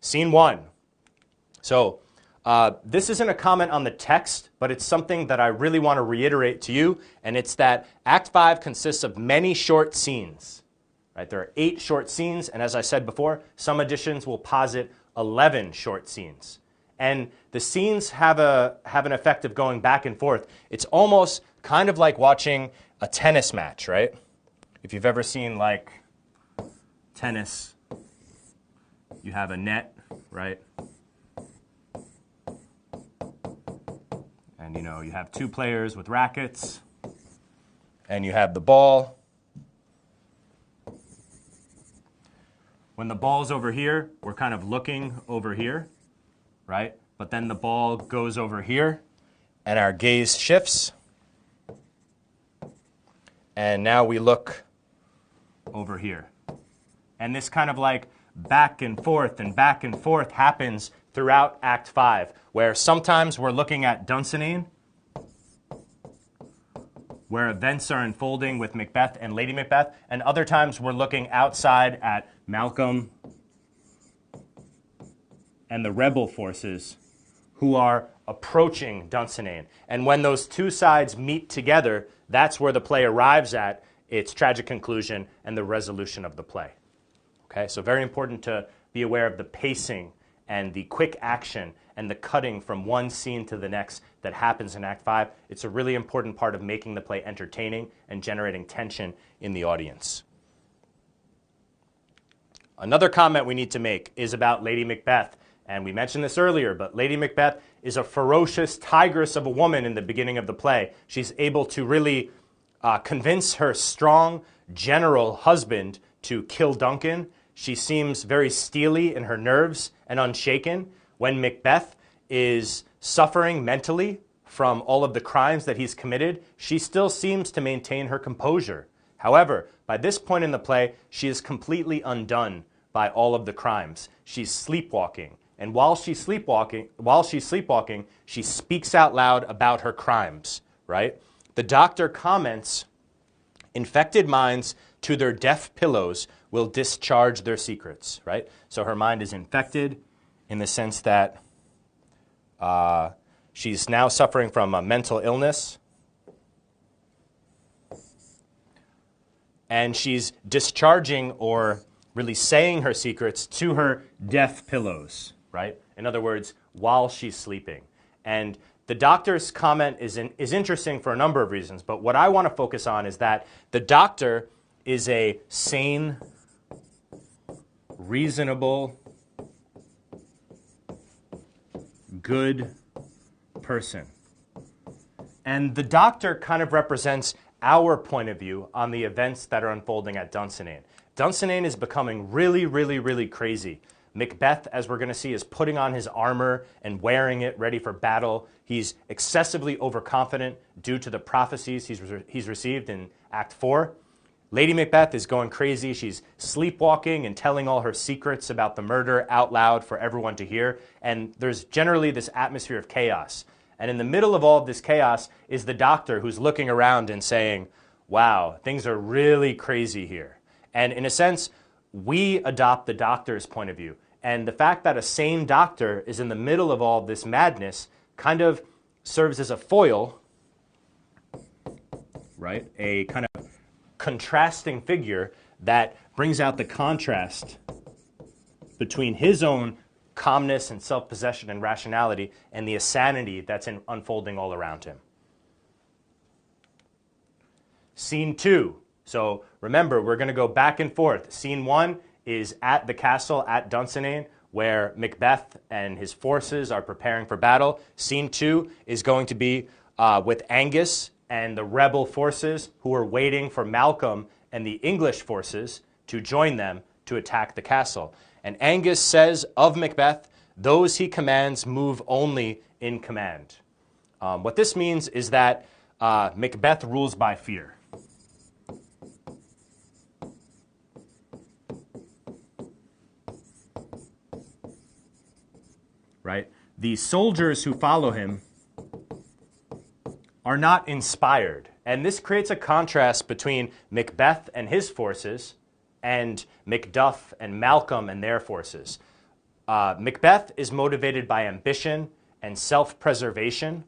Scene 1. So this isn't a comment on the text, but it's something that I really want to reiterate to you, and it's that Act 5 consists of many short scenes. Right? There are 8 short scenes, and as I said before, some editions will posit 11 short scenes. And the scenes have an effect of going back and forth. It's almost kind of like watching a tennis match, right? If you've ever seen like tennis, you have a net, right? And you have 2 players with rackets, and you have the ball. When the ball's over here, we're kind of looking over here, right? But then the ball goes over here, and our gaze shifts. And now we look over here. And this kind of like back and forth happens throughout Act 5, where sometimes we're looking at Dunsinane, where events are unfolding with Macbeth and Lady Macbeth, and other times we're looking outside at Malcolm and the rebel forces who are approaching Dunsinane. And when those 2 sides meet together, that's where the play arrives at its tragic conclusion and the resolution of the play. Okay, so very important to be aware of the pacing and the quick action and the cutting from one scene to the next that happens in Act 5. It's a really important part of making the play entertaining and generating tension in the audience. Another comment we need to make is about Lady Macbeth. And we mentioned this earlier, but Lady Macbeth is a ferocious tigress of a woman in the beginning of the play. She's able to really convince her strong general husband to kill Duncan. She seems very steely in her nerves and unshaken. When Macbeth is suffering mentally from all of the crimes that he's committed, she still seems to maintain her composure. However, by this point in the play, she is completely undone by all of the crimes. She's sleepwalking. And while she's sleepwalking, she speaks out loud about her crimes, right? The doctor comments, infected minds to their deaf pillows will discharge their secrets, right? So her mind is infected in the sense that she's now suffering from a mental illness. And she's discharging or really saying her secrets to her deaf pillows, right? In other words, while she's sleeping. And the doctor's comment is interesting for a number of reasons, but what I want to focus on is that the doctor is a sane, reasonable, good person. And the doctor kind of represents our point of view on the events that are unfolding at Dunsinane. Dunsinane is becoming really, really, really crazy. Macbeth, as we're going to see, is putting on his armor and wearing it, ready for battle. He's excessively overconfident due to the prophecies he's received in Act 4. Lady Macbeth is going crazy. She's sleepwalking and telling all her secrets about the murder out loud for everyone to hear. And there's generally this atmosphere of chaos. And in the middle of all of this chaos is the doctor who's looking around and saying, wow, things are really crazy here. And in a sense, we adopt the doctor's point of view. And the fact that a sane doctor is in the middle of all of this madness kind of serves as a foil, right? A kind of contrasting figure that brings out the contrast between his own calmness and self-possession and rationality and the insanity that's unfolding all around him. Scene 2. So remember, we're going to go back and forth. Scene 1 is at the castle at Dunsinane, where Macbeth and his forces are preparing for battle. Scene 2 is going to be with Angus and the rebel forces who are waiting for Malcolm and the English forces to join them to attack the castle. And Angus says of Macbeth, those he commands move only in command. What this means is that Macbeth rules by fear. Right? The soldiers who follow him are not inspired. And this creates a contrast between Macbeth and his forces and Macduff and Malcolm and their forces. Macbeth is motivated by ambition and self-preservation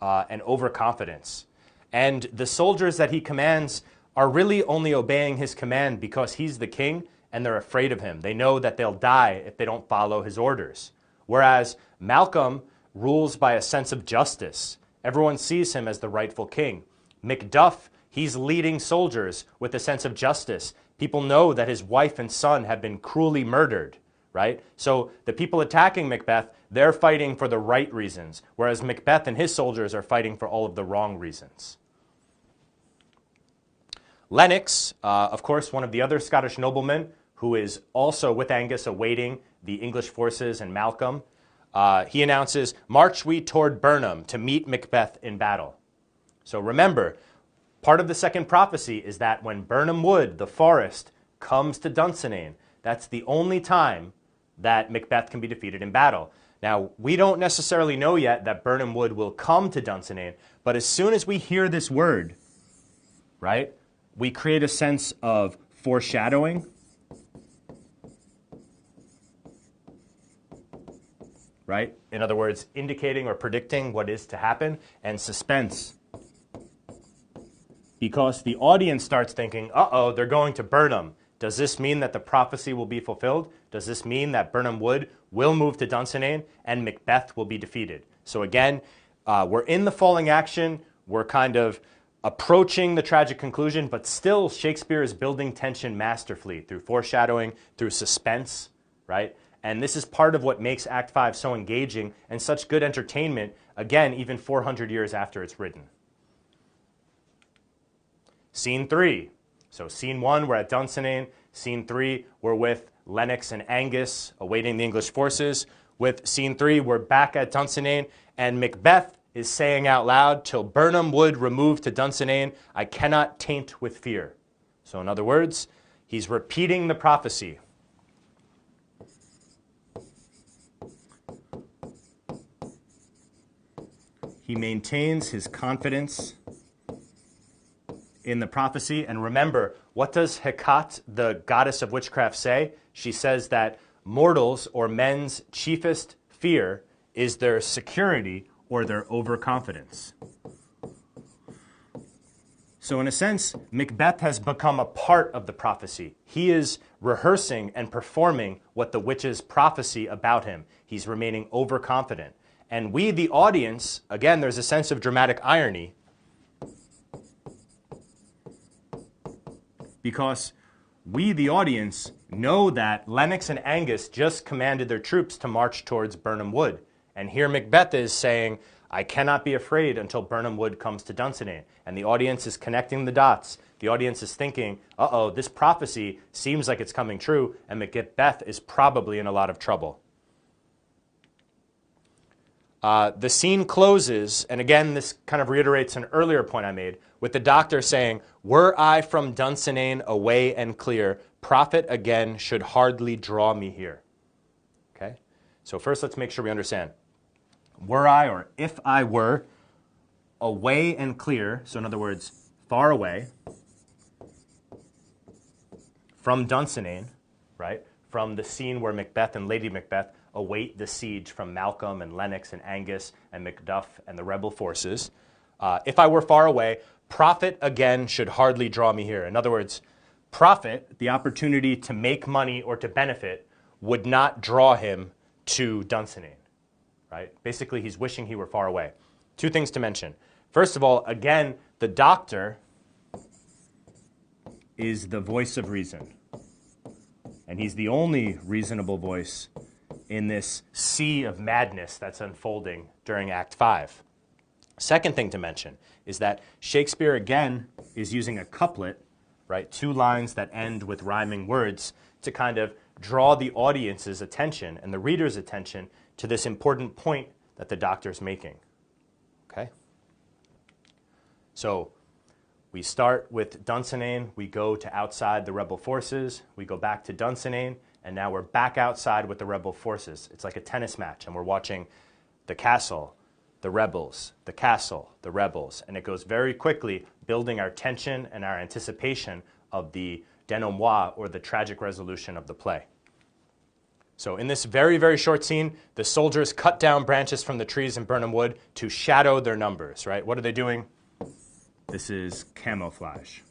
and overconfidence. And the soldiers that he commands are really only obeying his command because he's the king and they're afraid of him. They know that they'll die if they don't follow his orders. Whereas Malcolm rules by a sense of justice. Everyone sees him as the rightful king. Macduff, he's leading soldiers with a sense of justice. People know that his wife and son have been cruelly murdered, right? So the people attacking Macbeth, they're fighting for the right reasons, whereas Macbeth and his soldiers are fighting for all of the wrong reasons. Lennox, of course, one of the other Scottish noblemen who is also with Angus awaiting the English forces and Malcolm, he announces, "March we toward Burnham to meet Macbeth in battle." So remember, part of the second prophecy is that when Burnham Wood, the forest, comes to Dunsinane, that's the only time that Macbeth can be defeated in battle. Now, we don't necessarily know yet that Burnham Wood will come to Dunsinane, but as soon as we hear this word, right, we create a sense of foreshadowing, right? In other words, indicating or predicting what is to happen, and suspense. Because the audience starts thinking, uh-oh, they're going to Burnham. Does this mean that the prophecy will be fulfilled? Does this mean that Burnham Wood will move to Dunsinane and Macbeth will be defeated? So again, we're in the falling action. We're kind of approaching the tragic conclusion, but still Shakespeare is building tension masterfully through foreshadowing, through suspense, right? And this is part of what makes Act 5 so engaging and such good entertainment, again, even 400 years after it's written. Scene 3. So scene 1, we're at Dunsinane. Scene 3, we're with Lennox and Angus awaiting the English forces. With scene 3, we're back at Dunsinane, and Macbeth is saying out loud, "Till Burnham Wood remove to Dunsinane, I cannot taint with fear." So in other words, he's repeating the prophecy. He maintains his confidence in the prophecy. And remember, what does Hecate, the goddess of witchcraft, say? She says that mortals or men's chiefest fear is their security or their overconfidence. So in a sense, Macbeth has become a part of the prophecy. He is rehearsing and performing what the witches prophesy about him. He's remaining overconfident. And we, the audience, again, there's a sense of dramatic irony because we, the audience, know that Lennox and Angus just commanded their troops to march towards Burnham Wood. And here Macbeth is saying, "I cannot be afraid until Burnham Wood comes to Dunsinane." And the audience is connecting the dots. The audience is thinking, uh-oh, this prophecy seems like it's coming true, and Macbeth is probably in a lot of trouble. The scene closes, and again, this kind of reiterates an earlier point I made, with the doctor saying, "Were I from Dunsinane away and clear, profit again should hardly draw me here." Okay? So first, let's make sure we understand. Were I, or if I were, away and clear, so in other words, far away, from Dunsinane, right? From the scene where Macbeth and Lady Macbeth await the siege from Malcolm and Lennox and Angus and Macduff and the rebel forces. If I were far away, profit again should hardly draw me here. In other words, profit, the opportunity to make money or to benefit, would not draw him to Dunsinane, right? Basically, he's wishing he were far away. Two things to mention. First of all, again, the doctor is the voice of reason. And he's the only reasonable voice in this sea of madness that's unfolding during Act 5. Second thing to mention is that Shakespeare, again, is using a couplet, right? Two lines that end with rhyming words to kind of draw the audience's attention and the reader's attention to this important point that the doctor's making. Okay? So we start with Dunsinane, we go to outside the rebel forces, we go back to Dunsinane, and now we're back outside with the rebel forces. It's like a tennis match, and we're watching the castle, the rebels, the castle, the rebels, and it goes very quickly, building our tension and our anticipation of the denouement, or the tragic resolution of the play. So in this very, very short scene, the soldiers cut down branches from the trees in Birnam Wood to shadow their numbers, right? What are they doing? This is camouflage,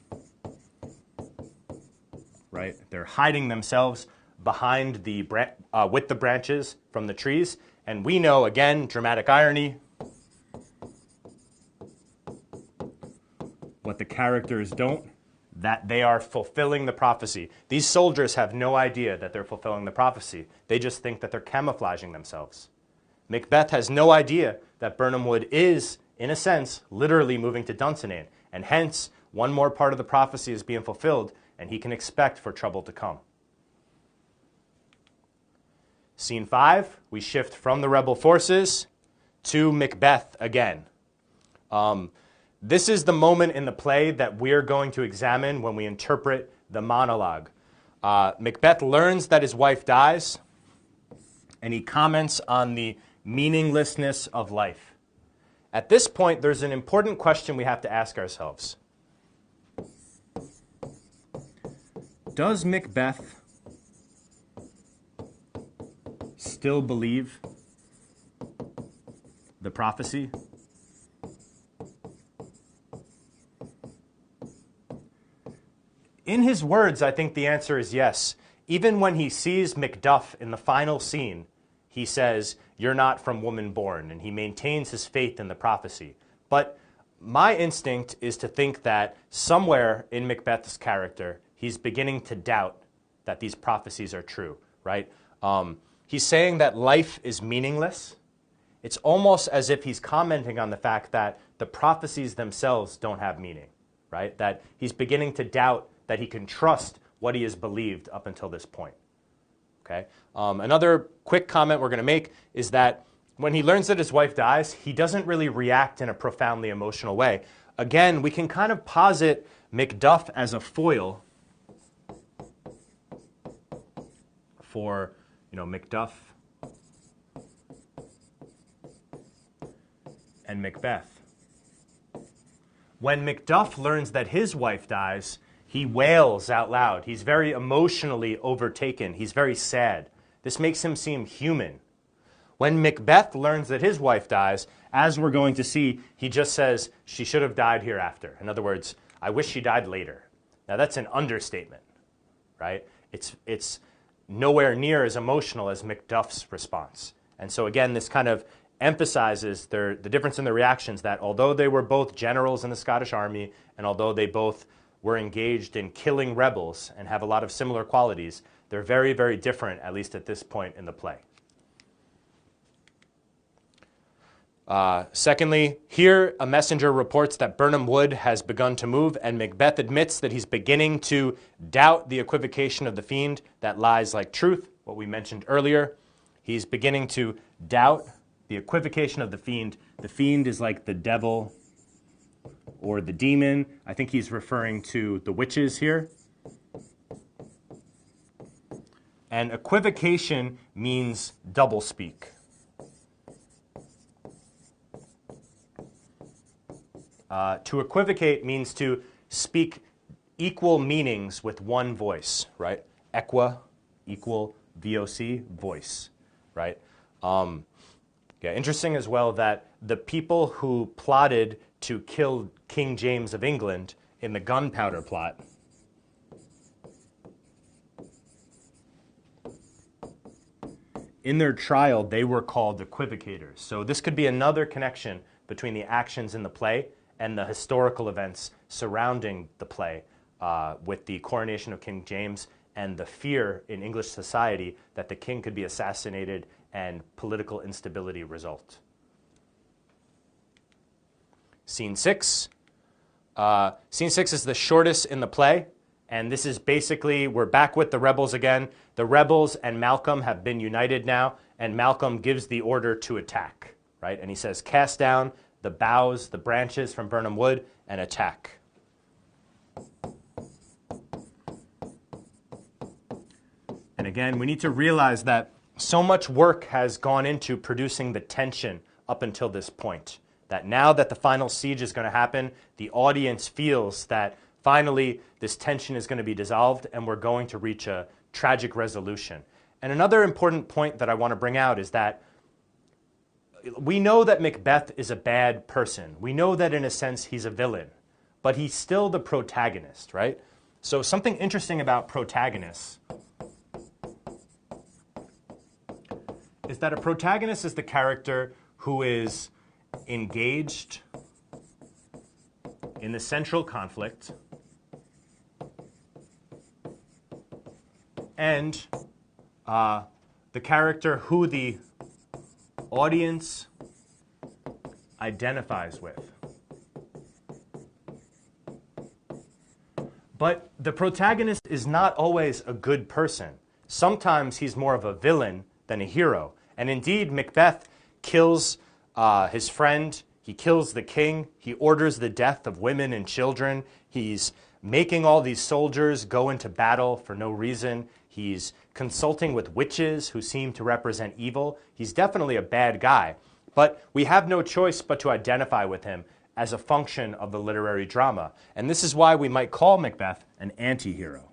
right? They're hiding themselves behind with the branches from the trees. And we know, again, dramatic irony, what the characters don't, that they are fulfilling the prophecy. These soldiers have no idea that they're fulfilling the prophecy. They just think that they're camouflaging themselves. Macbeth has no idea that Birnam Wood is, in a sense, literally moving to Dunsinane, and hence, one more part of the prophecy is being fulfilled, and he can expect for trouble to come. Scene 5, we shift from the rebel forces to Macbeth again. This is the moment in the play that we're going to examine when we interpret the monologue. Macbeth learns that his wife dies, and he comments on the meaninglessness of life. At this point, there's an important question we have to ask ourselves. Does Macbeth still believe the prophecy? In his words, I think the answer is yes. Even when he sees Macduff in the final scene, he says, "You're not from woman born," and he maintains his faith in the prophecy. But my instinct is to think that somewhere in Macbeth's character, he's beginning to doubt that these prophecies are true, right? He's saying that life is meaningless. It's almost as if he's commenting on the fact that the prophecies themselves don't have meaning, right? That he's beginning to doubt that he can trust what he has believed up until this point. Okay. Another quick comment we're going to make is that when he learns that his wife dies, he doesn't really react in a profoundly emotional way. Again, we can kind of posit Macduff as a foil for, Macduff and Macbeth. When Macduff learns that his wife dies, he wails out loud. He's very emotionally overtaken. He's very sad. This makes him seem human. When Macbeth learns that his wife dies, as we're going to see, he just says, "She should have died hereafter." In other words, "I wish she died later." Now that's an understatement, right? It's nowhere near as emotional as Macduff's response. And so again, this kind of emphasizes the difference in the reactions, that although they were both generals in the Scottish army, and although they both were engaged in killing rebels and have a lot of similar qualities, they're very, very different, at least at this point in the play. Secondly, here a messenger reports that Birnam Wood has begun to move, and Macbeth admits that he's beginning to doubt the equivocation of the fiend that lies like truth, what we mentioned earlier. He's beginning to doubt the equivocation of the fiend. The fiend is like the devil or the demon. I think he's referring to the witches here. And equivocation means doublespeak. To equivocate means to speak equal meanings with one voice, right? Equa, equal, VOC, voice, right? Interesting as well that the people who plotted to kill King James of England in the gunpowder plot in their trial, they were called equivocators. So this could be another connection between the actions in the play and the historical events surrounding the play with the coronation of King James and the fear in English society that the king could be assassinated and political instability result. Scene 6. Scene 6 is the shortest in the play, and this is basically, we're back with the rebels again. The rebels and Malcolm have been united now, and Malcolm gives the order to attack, right? And he says, "Cast down the boughs, the branches from Birnam Wood, and attack." And again, we need to realize that so much work has gone into producing the tension up until this point, that now that the final siege is going to happen, the audience feels that finally this tension is going to be dissolved and we're going to reach a tragic resolution. And another important point that I want to bring out is that we know that Macbeth is a bad person. We know that in a sense he's a villain, but he's still the protagonist, right? So something interesting about protagonists is that a protagonist is the character who is engaged in the central conflict and the character who the audience identifies with. But the protagonist is not always a good person. Sometimes he's more of a villain than a hero. And indeed, Macbeth kills his friend. He kills the king. He orders the death of women and children. He's making all these soldiers go into battle for no reason. He's consulting with witches who seem to represent evil. He's definitely a bad guy. But we have no choice but to identify with him as a function of the literary drama. And this is why we might call Macbeth an anti-hero.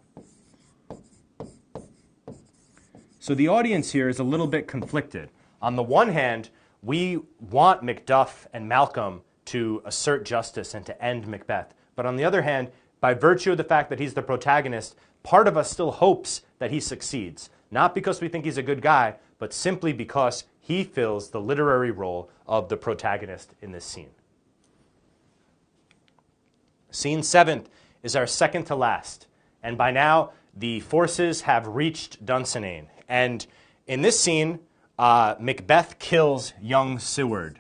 So the audience here is a little bit conflicted. On the one hand, we want Macduff and Malcolm to assert justice and to end Macbeth. But on the other hand, by virtue of the fact that he's the protagonist, part of us still hopes that he succeeds. Not because we think he's a good guy, but simply because he fills the literary role of the protagonist in this scene. Scene 7th is our second to last. And by now, the forces have reached Dunsinane. And in this scene, Macbeth kills young Seward.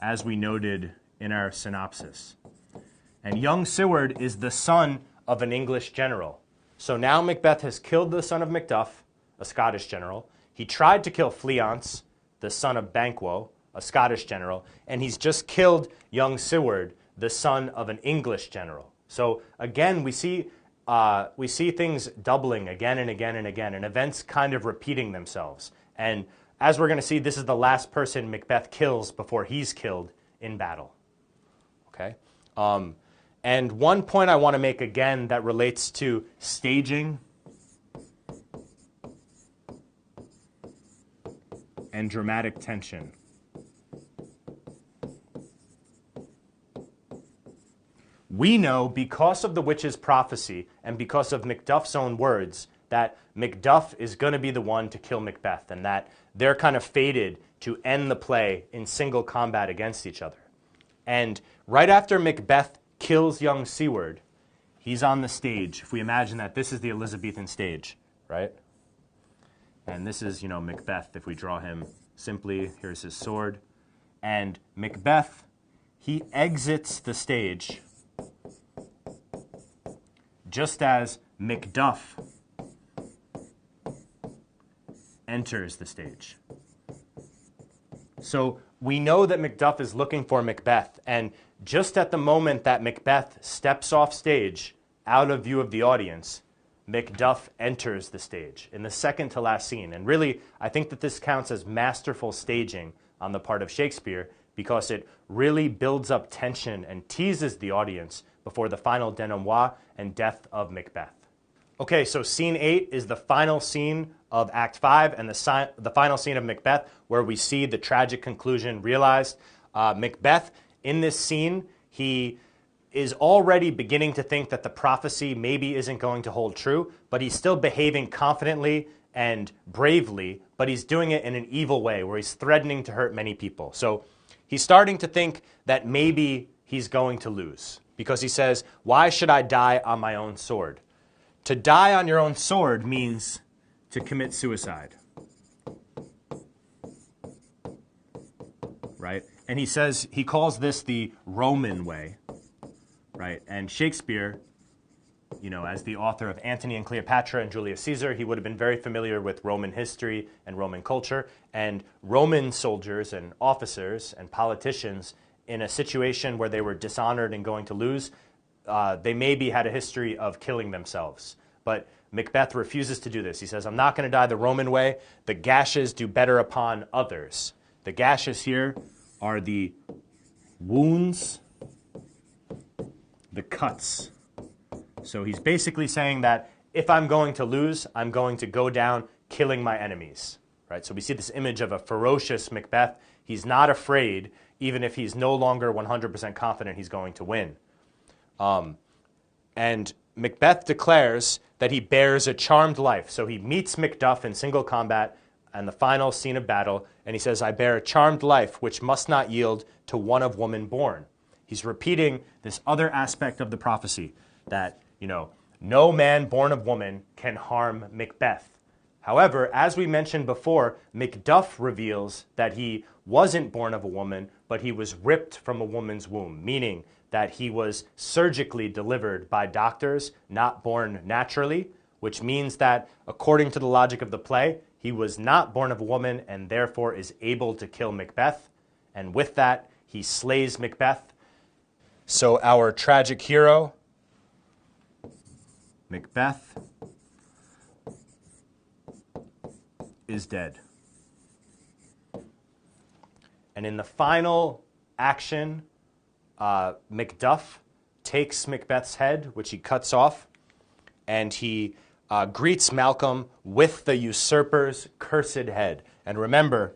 As we noted in our synopsis. And young Seward is the son of an English general. So now Macbeth has killed the son of Macduff, a Scottish general. He tried to kill Fleance, the son of Banquo, a Scottish general, and he's just killed young Seward, the son of an English general. So again, we see things doubling again and again and again, and events kind of repeating themselves. And as we're going to see, this is the last person Macbeth kills before he's killed in battle. Okay? And one point I want to make again that relates to staging and dramatic tension. We know, because of the witch's prophecy and because of Macduff's own words, that Macduff is going to be the one to kill Macbeth, and that they're kind of fated to end the play in single combat against each other. And right after Macbeth kills young Seward, he's on the stage. If we imagine that this is the Elizabethan stage, right? And this is, Macbeth. If we draw him simply, here's his sword. And Macbeth, he exits the stage just as Macduff enters the stage. So we know that Macduff is looking for Macbeth, and just at the moment that Macbeth steps off stage, out of view of the audience, Macduff enters the stage in the second to last scene. And really, I think that this counts as masterful staging on the part of Shakespeare, because it really builds up tension and teases the audience before the final denouement and death of Macbeth. Okay, so scene 8 is the final scene of Act 5 and the final scene of Macbeth, where we see the tragic conclusion realized. Macbeth, in this scene, he is already beginning to think that the prophecy maybe isn't going to hold true, but he's still behaving confidently and bravely, but he's doing it in an evil way where he's threatening to hurt many people. So he's starting to think that maybe he's going to lose, because he says, "Why should I die on my own sword?" To die on your own sword means to commit suicide. Right? And he says, he calls this the Roman way. Right? And Shakespeare, as the author of Antony and Cleopatra and Julius Caesar, he would have been very familiar with Roman history and Roman culture. And Roman soldiers and officers and politicians, in a situation where they were dishonored and going to lose, they maybe had a history of killing themselves. But Macbeth refuses to do this. He says, "I'm not going to die the Roman way. The gashes do better upon others." The gashes here are the wounds the cuts. So he's basically saying that if I'm going to lose, I'm going to go down killing my enemies. Right? So we see this image of a ferocious Macbeth. He's not afraid, even if he's no longer 100% confident he's going to win. And Macbeth declares that he bears a charmed life. So he meets Macduff in single combat and the final scene of battle, and he says, I bear a charmed life which must not yield to one of woman born. He's repeating this other aspect of the prophecy that, no man born of woman can harm Macbeth. However, as we mentioned before, Macduff reveals that he wasn't born of a woman, but he was ripped from a woman's womb, meaning that he was surgically delivered by doctors, not born naturally, which means that, according to the logic of the play, he was not born of a woman and therefore is able to kill Macbeth. And with that, he slays Macbeth. So our tragic hero, Macbeth, is dead. And in the final action, Macduff takes Macbeth's head, which he cuts off, and he greets Malcolm with the usurper's cursed head. And remember,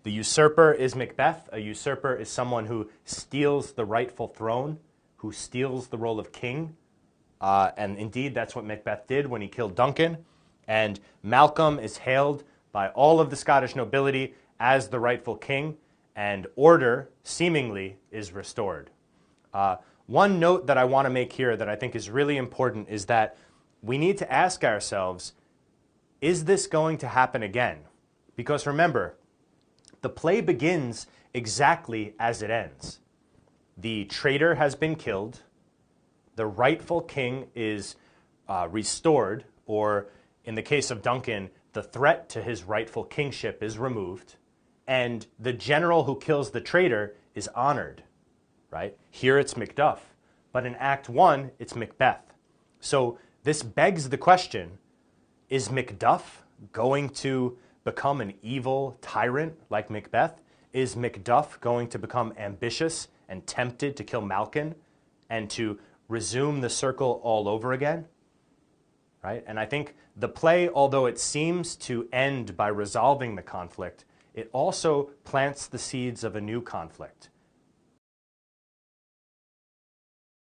the usurper is Macbeth. A usurper is someone who steals the rightful throne, who steals the role of king. And indeed, that's what Macbeth did when he killed Duncan. And Malcolm is hailed by all of the Scottish nobility as the rightful king, and order, seemingly, is restored. One note that I want to make here that I think is really important is that we need to ask ourselves, is this going to happen again? Because remember, the play begins exactly as it ends. The traitor has been killed, the rightful king is restored, or in the case of Duncan, the threat to his rightful kingship is removed, and the general who kills the traitor is honored, right? Here it's Macduff, but in Act 1, it's Macbeth. So this begs the question, is Macduff going to become an evil tyrant like Macbeth? Is Macduff going to become ambitious and tempted to kill Malcolm and to resume the circle all over again? Right? And I think the play, although it seems to end by resolving the conflict, it also plants the seeds of a new conflict.